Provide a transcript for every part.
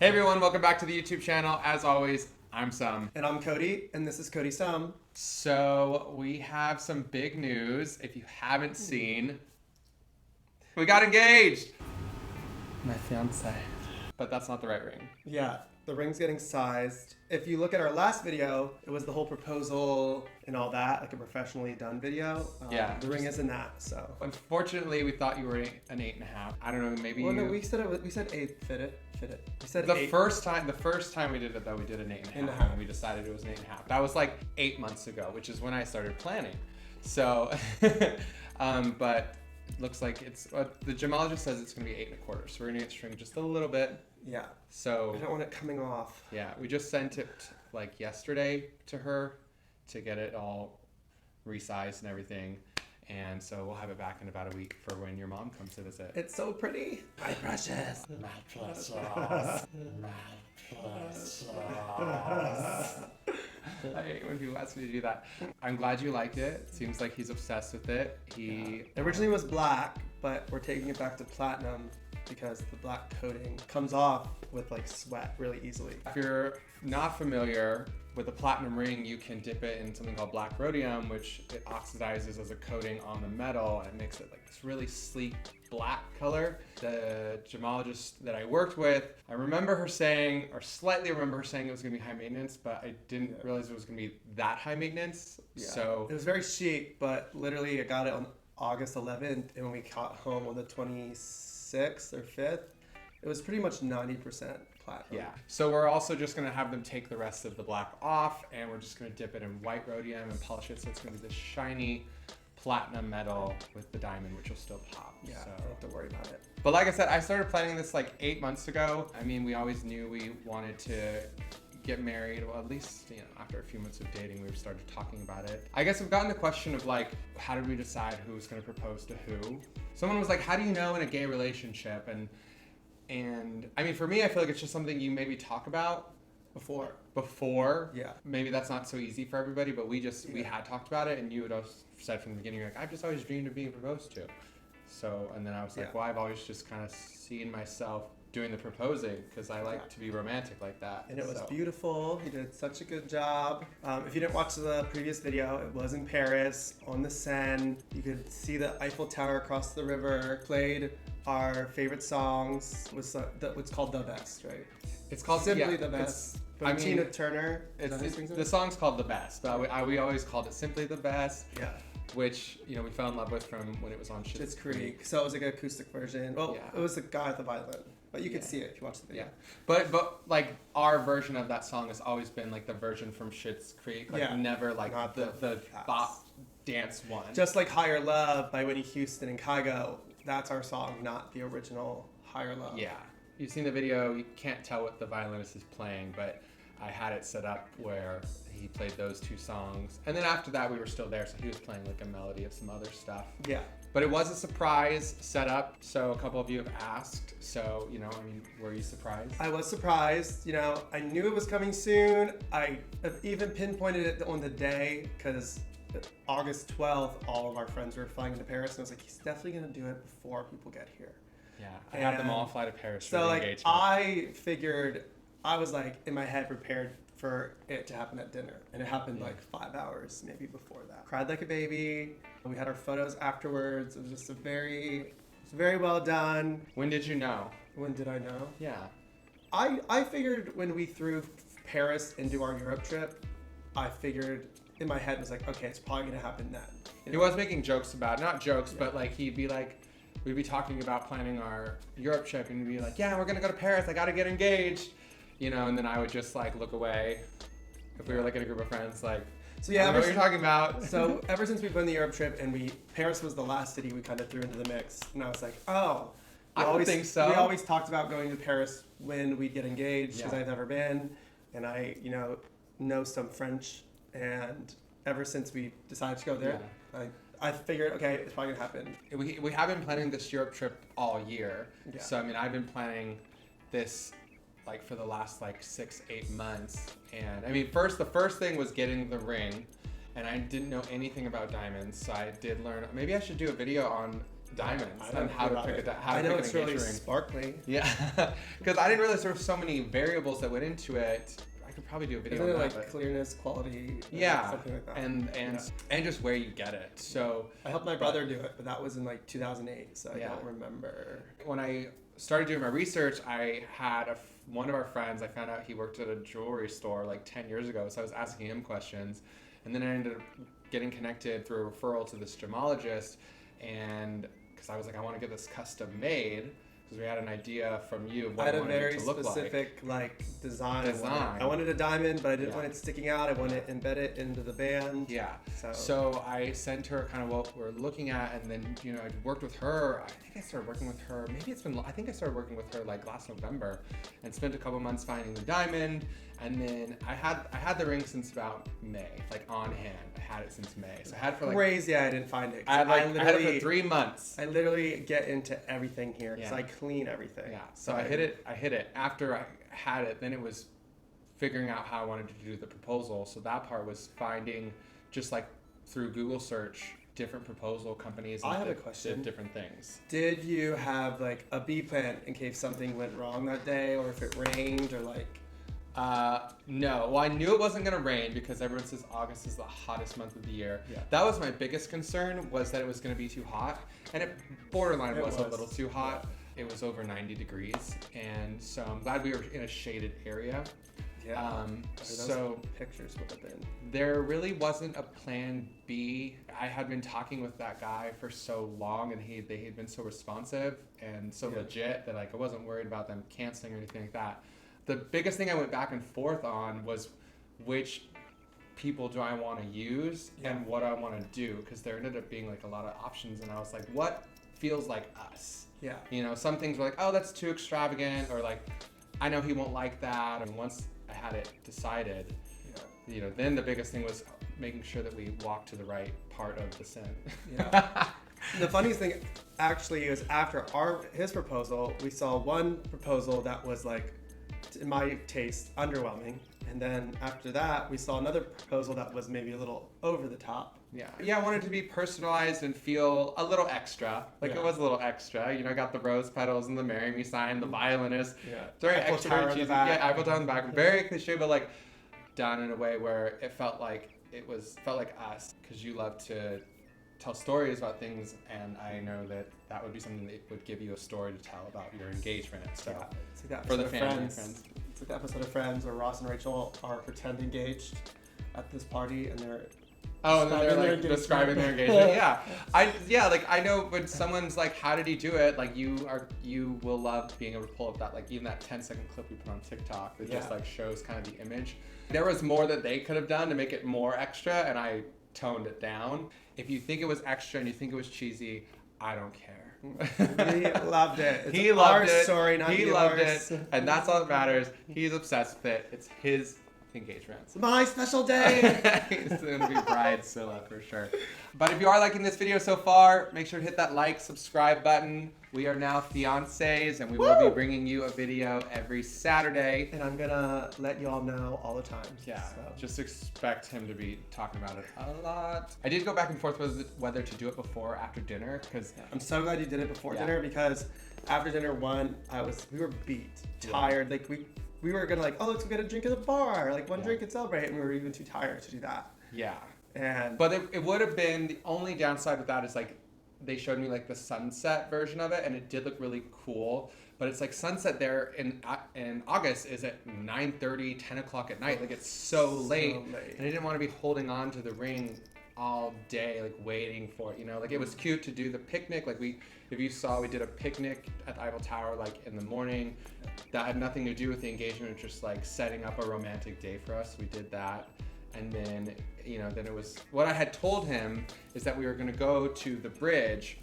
Hey everyone, welcome back to the YouTube channel. As always, I'm Sum. And I'm Koaty, and this is Koaty Sum. So we have some big news. If you haven't seen, we got engaged. My fiance. But that's not the right ring. Yeah, the ring's getting sized. If you look at our last video, it was the whole proposal and all that, like a professionally done video. Yeah. The ring isn't that, so. Unfortunately, we thought you were an 8.5. I don't know, maybe Well, you... no, we said 8, fit it. We said The 8. first time we did it though, we did an 8.5. And we decided it was an 8.5. That was like 8 months ago, which is when I started planning. So, but it looks like it's, the gemologist says it's gonna be 8.25. So we're gonna get string just a little bit. Yeah. So I don't want it coming off. yeah, we just sent it like yesterday to her to get it all resized and everything. And so we'll have it back in about a week for when your mom comes to visit. It's so pretty. My precious. My precious. My precious. I hate when people ask me to do that. I'm glad you liked it. Seems like he's obsessed with it. He Originally was black, but we're taking it back to platinum because the black coating comes off with like sweat really easily. If you're not familiar with a platinum ring, you can dip it in something called black rhodium, which it oxidizes as a coating on the metal and makes it like this really sleek black color. The gemologist that I worked with, I remember her saying, or slightly remember her saying it was gonna be high maintenance, but I didn't realize it was gonna be that high maintenance. Yeah. So it was very chic, but literally I got it on August 11th, and when we got home on the 26th or 5th, it was pretty much 90% platinum. yeah. So we're also just gonna have them take the rest of the black off, and we're just gonna dip it in white rhodium and polish it so it's gonna be this shiny platinum metal with the diamond, which will still pop. Yeah, So. don't have to worry about it. But like I said, I started planning this like 8 months ago. I mean, we always knew we wanted to get married. Well, at least, after a few months of dating, we started talking about it. I guess we've gotten the question of like, how did we decide who was gonna propose to who? Someone was like, how do you know in a gay relationship? And I mean, for me, I feel like it's just something you maybe talk about before. Yeah. Maybe that's not so easy for everybody, but we had talked about it, and you had also said from the beginning, you're like, I've just always dreamed of being proposed to. So, and then I was like, Yeah. well, I've always just kind of seen myself doing the proposing because I like to be romantic like that. And it was So. beautiful. He did such a good job. If you didn't watch the previous video, it was in Paris on the Seine. You could see the Eiffel Tower across the river. Played our favorite songs. Was what's called The Best, right? It's called Simply yeah, The Best. I From mean, Tina Turner. Is that who sings The it? song's called The Best, but we always called it Simply The Best, Yeah. which we fell in love with from when it was on Schitt's Creek. So it was like an acoustic version. Well, Yeah. it was the guy with the violin, but you could Yeah. see it if you watch the video. Yeah, but like our version of that song has always been like the version from Schitt's Creek, like Yeah. never like Not the the bop dance one. Just like Higher Love by Whitney Houston and Kygo, that's our song, not the original Higher Love. Yeah, you've seen the video. You can't tell what the violinist is playing, but I had it set up where he played those two songs, and then after that we were still there, so he was playing like a melody of some other stuff. Yeah. But it was a surprise setup, so a couple of you have asked. So I mean, were you surprised? I was surprised. I knew it was coming soon. I even pinpointed it on the day because August 12th, all of our friends were flying to Paris, and I was like, he's definitely gonna do it before people get here. Yeah, I had them all fly to Paris for So the like, engagement. I figured, I was like in my head prepared for it to happen at dinner, and it happened like 5 hours maybe before that. Cried like a baby. We had our photos afterwards. It was just very well done. When did you know? When did I know? Yeah. I figured when we threw Paris into our Europe trip, I figured in my head was like, okay, it's probably gonna happen then. He was making jokes about it. Not jokes, but like he'd be like, we'd be talking about planning our Europe trip, and he'd be like, yeah, we're gonna go to Paris. I gotta get engaged, and then I would just like look away if we were like in a group of friends, like. So yeah, I don't know what you're talking about. So ever since we've been on the Europe trip, and Paris was the last city we kind of threw into the mix, and I was like, oh. I don't think so. We always talked about going to Paris when we'd get engaged because Yeah. I've never been, and I, know some French, and ever since we decided to go there, I figured, okay, it's probably gonna happen. We have been planning this Europe trip all year. Yeah. So I mean, I've been planning this like for the last like 6-8 months, and I mean, the first thing was getting the ring, and I didn't know anything about diamonds, so I did learn. Maybe I should do a video on diamonds I don't and how know to about pick it. how I to know pick it's an really engagement ring. sparkly. Yeah, because I didn't realize there were so many variables that went into it. I could probably do a video Isn't it on like that. But clearness, quality, yeah, something like that? and just where you get it. So I helped my brother do it, but that was in like 2008, so I Yeah. don't remember. when I started doing my research, I had one of our friends. I found out he worked at a jewelry store like 10 years ago, so I was asking him questions, and then I ended up getting connected through a referral to this gemologist, and because I was like, I want to get this custom made. Because we had an idea from you of I what had I a wanted it very to look like. specific design. Design. I wanted a diamond, but I didn't Yeah. want it sticking out. I wanted to embed it into the band. Yeah. So, So I sent her kind of what we're looking at, and then I worked with her. I think I started working with her. Maybe it's been. I think I started working with her like last November, and spent a couple months finding the diamond. And then I had the ring since about May, like on hand. I had it since May. So I had it for like crazy I didn't find it. I had it for 3 months. I literally get into everything here because Yeah. I clean everything. Yeah. So I hit it. After I had it, then it was figuring out how I wanted to do the proposal. So that part was finding just like through Google search different proposal companies and I have a that question. did different things. Did you have like a B plan in case something went wrong that day, or if it rained, or like? No. Well, I knew it wasn't going to rain because everyone says August is the hottest month of the year. Yeah. That was my biggest concern, was that it was going to be too hot. And it borderline It was a was. little too hot. It was over 90 degrees. And so I'm glad we were in a shaded area. Yeah. So pictures would have been. there really wasn't a plan B. I had been talking with that guy for so long, and they had been so responsive and so Yeah. legit that like I wasn't worried about them canceling or anything like that. The biggest thing I went back and forth on was which people do I want to use and what I want to do, because there ended up being like a lot of options, and I was like, what feels like us? Yeah. Some things were like, oh, that's too extravagant, or like, I know he won't like that. And once I had it decided, then the biggest thing was making sure that we walked to the right part of the sin. Yeah. The funniest thing actually is after his proposal, we saw one proposal that was like, in my taste, underwhelming. And then after that, we saw another proposal that was maybe a little over the top. Yeah, I wanted it to be personalized and feel a little extra. Like it was a little extra. I got the rose petals and the Marry Me sign, the violinist. Yeah. It's very Eiffel extra, Tower very in the cheesy. back. Yeah, Eiffel Tower in the back. Very cliche, but like done in a way where it felt like us, because you love to tell stories about things, and I know that would be something that would give you a story to tell about your engagement. So It's like that for the episode of family and Friends. friends. It's like the episode of Friends where Ross and Rachel are pretend engaged at this party, and they're Oh, and then they're like engagement. describing their engagement. I know when someone's like, how did he do it? Like you will love being able to pull up that, like even that 10-second clip we put on TikTok that just like shows kind of the image. There was more that they could have done to make it more extra, and I toned it down. If you think it was extra and you think it was cheesy, I don't care. He loved it. It's He loved our it. story, not He yours. loved it, and that's all that matters. He's obsessed with it. It's his engagement. It's my special day. It's gonna be Bride Scylla for sure. But if you are liking this video so far, make sure to hit that like, subscribe button. We are now fiancés, and we will be bringing you a video every Saturday. And I'm gonna let you all know all the time. Yeah, So. just expect him to be talking about it a lot. I did go back and forth with whether to do it before or after dinner, because I'm so glad you did it before Yeah. dinner, because after dinner, we were beat, tired. Like we were gonna like, oh, let's go get a drink at the bar, like one drink and celebrate, and we were even too tired to do that. yeah. And But it would have been, the only downside with that is like, they showed me like the sunset version of it, and it did look really cool. But it's like sunset there in August is at 9:30, 10 o'clock at night. Like it's so late. And I didn't want to be holding on to the ring all day, like waiting for it. Like it was cute to do the picnic. Like if you saw, we did a picnic at the Eiffel Tower like in the morning. That had nothing to do with the engagement. It was just like setting up a romantic day for us. We did that. And then, then it was, what I had told him is that we were going to go to the bridge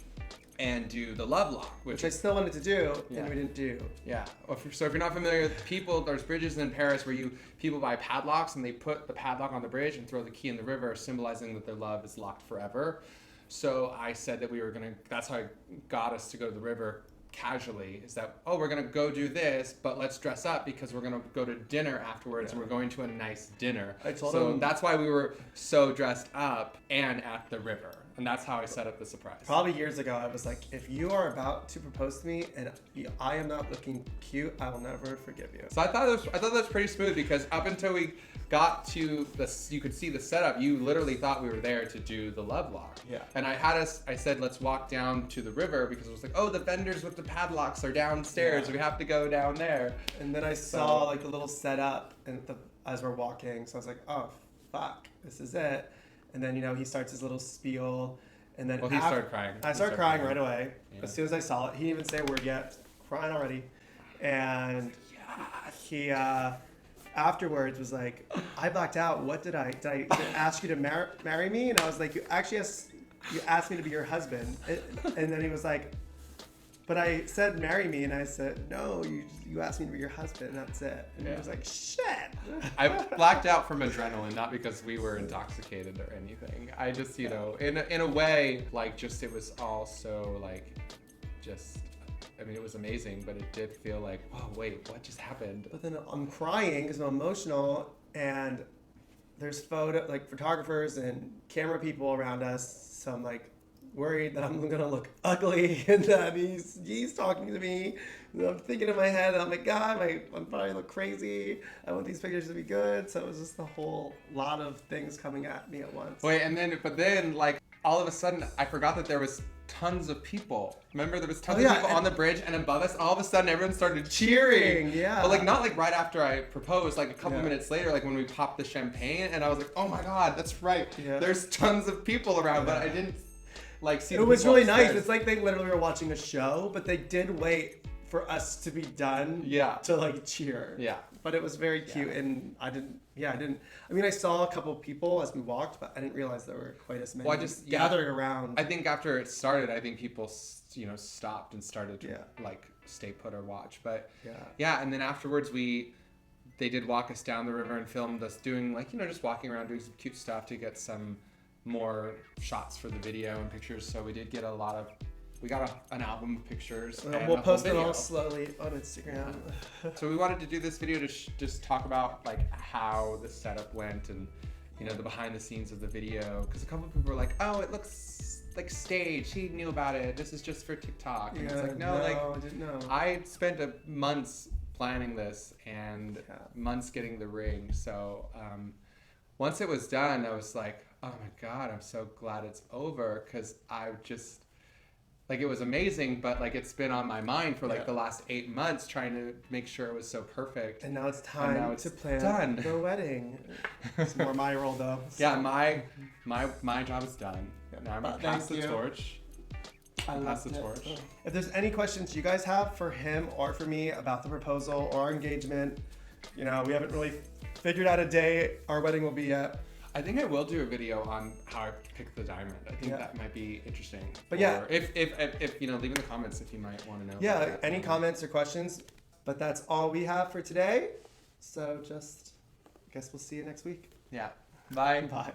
and do the love lock, which I still wanted to do, Yeah. and we didn't do. Yeah. So if you're not familiar with people, there's bridges in Paris where people buy padlocks, and they put the padlock on the bridge and throw the key in the river, symbolizing that their love is locked forever. So I said that we were that's how it got us to go to the river casually is that, oh, we're gonna go do this, but let's dress up because we're gonna go to dinner afterwards and we're going to a nice dinner. I told so him that's why we were so dressed up and at the river, and that's how I set up the surprise. probably years ago, I was like, if you are about to propose to me and I am not looking cute, I will never forgive you. So I thought that was pretty smooth, because up until we got to this, you could see the setup. You literally thought we were there to do the love lock. Yeah. And I said, let's walk down to the river, because it was like, oh, the vendors with the padlocks are downstairs. Yeah. We have to go down there. And then I saw like a little setup as we're walking, so I was like, oh fuck, this is it. And then he starts his little spiel, and then Well, he started crying. I started crying right away. Yeah. As soon as I saw it, he didn't even say a word yet, crying already. And he afterwards was like, I blacked out. What did I ask you to marry me? And I was like, you asked me to be your husband. And then he was like, but I said marry me, and I said, no, you asked me to be your husband, and that's it. And he was like, shit. I blacked out from adrenaline, not because we were intoxicated or anything. I just, in a way, like, just, it was all so, like, just, I mean, it was amazing, but it did feel like, whoa, wait, what just happened? But then I'm crying because I'm emotional, and there's photographers and camera people around us, so I'm like, worried that I'm gonna look ugly and that he's talking to me. And I'm thinking in my head, oh my god, I'm probably look crazy. I want these pictures to be good. So it was just a whole lot of things coming at me at once. Wait, but then like all of a sudden I forgot that there was tons of people. Remember, there was tons of people on the bridge, and above us, all of a sudden everyone started cheering. Yeah. But like not like right after I proposed, like a couple minutes later, like when we popped the champagne, and I was like, oh my god, that's right. Yeah. There's tons of people around, but I didn't like see. It was really nice. It's like they literally were watching a show, but they did wait for us to be done. Yeah. To like cheer. Yeah. But it was very cute, and I mean, I saw a couple of people as we walked, but I didn't realize there were quite as many gathering around. I think after it started, I think people, stopped and started to like stay put or watch. But and then afterwards they did walk us down the river and filmed us doing like, just walking around doing some cute stuff to get some more shots for the video and pictures. So we did get we got an album of pictures. We'll post it all slowly on Instagram. Yeah. So we wanted to do this video to just talk about like how the setup went and the behind the scenes of the video, because a couple of people were like, oh, it looks like staged. He knew about it. This is just for TikTok. And it's like, no, I didn't know. I spent months planning this and months getting the ring. So once it was done, I was like, oh my God, I'm so glad it's over, because I just, like, it was amazing, but like it's been on my mind for like the last 8 months trying to make sure it was so perfect. And now it's time to plan the wedding. It's more my role though. So. Yeah, my job is done. Now I'm gonna pass the torch. Pass the torch. If there's any questions you guys have for him or for me about the proposal or our engagement, we haven't really figured out a day our wedding will be yet. I think I will do a video on how I picked the diamond. I think that might be interesting. But if leave in the comments if you might want to know. Yeah, any comments or questions. But that's all we have for today. So I guess we'll see you next week. Yeah. Bye. Bye.